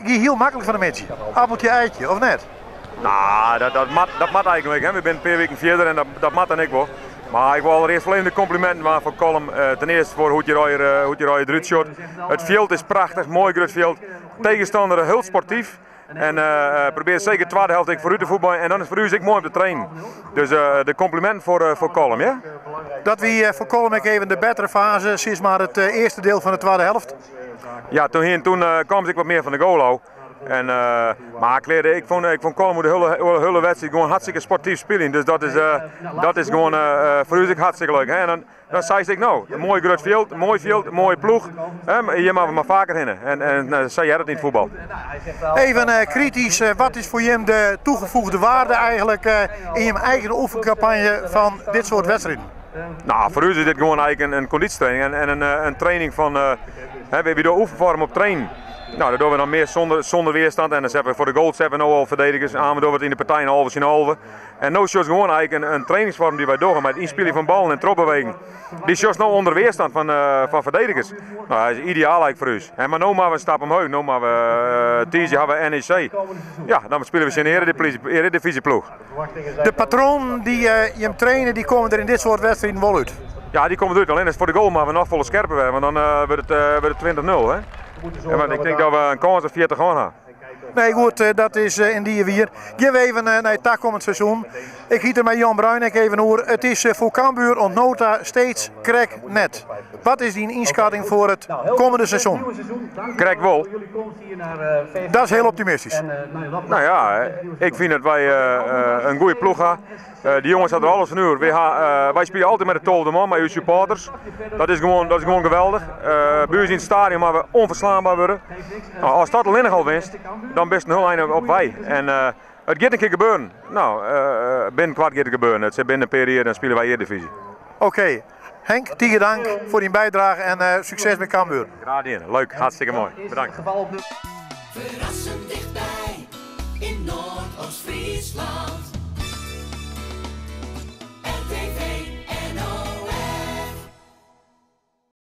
ging heel makkelijk van de match. Appeltje eitje, of net? Nou, dat mat eigenlijk. Hè. We zijn een paar weken verder en dat mat en ik wel. Maar ik wil allereerst volledig complimenten maken voor Colm. Ten eerste voor hoe je eruit shot. Het veld is prachtig, mooi groot veld. Tegenstander heel sportief. En probeer zeker de tweede helft voor u te voetballen. En dan is voor u ook mooi om te trainen. Dus de compliment voor Colm, ja? Dat wie voor Colm even de betere fase, sinds maar het eerste deel van de tweede helft. Ja, toen kwam ik wat meer van de goal. En, maar ik vond Colm de hele wedstrijd gewoon hartstikke sportief spelen. Dus dat is gewoon voor u hartstikke leuk. Hè? En dan zei ik nou, een mooi groot veld, een mooie ploeg. Hier mag we maar vaker heen. En zei jij dat niet voetbal. Even kritisch, wat is voor je de toegevoegde waarde eigenlijk in je eigen oefencampagne van dit soort wedstrijden? Nou, voor u is dit gewoon eigenlijk een conditietraining en een training van, we hebben de oefenvorm op trainen. Nou, dat doen we dan meer zonder weerstand. En dan hebben we voor de goals hebben we nu al verdedigers. Aan we doen we het in de partij een halve. En nu is gewoon eigenlijk een trainingsvorm die wij doen met inspelen van ballen en tropbeweging. Die is nu onder weerstand van verdedigers. Nou, dat is ideaal eigenlijk voor ons. En maar nu maar we een stap omhoog. Nu maar we TG hebben we NEC. Ja, dan spelen we in de Eredivisieploeg. De patroon die je hem trainen, die komen er in dit soort wedstrijden wel uit? Ja, die komen eruit. Alleen is voor de goal maar we nog volle scherper hebben. Want dan wordt het 20-0. Hè? Ja, ik denk dat we een kans op 40 gaan hebben. Nee goed, dat is in die weer. Geef even naar het takkomend seizoen. Ik giet er met Jan Bruinek even over. Het is voor Cambuur ontnota steeds krek net. Wat is die inschatting voor het komende seizoen? Krek wel. Dat is heel optimistisch. Nou ja, ik vind dat wij een goede ploeg hebben. Die jongens hadden er alles van uur. Wij spelen altijd met de 12e man, met uw supporters. Dat is gewoon geweldig. Bij ons in het stadion maar we onverslaanbaar worden. Nou, als dat alleen al winst, dan best een heel eind op wij. En het gaat een keer gebeuren. Nou, binnen kwart gaat het gebeuren. Het zit binnen een periode, dan spelen wij Eredivisie. Oké. Henk, Tiege dank voor die bijdrage en succes met Cambuur. Graag gedaan. Leuk, hartstikke mooi. Bedankt. Verrassend dichtbij in Noord-Oost-Friesland.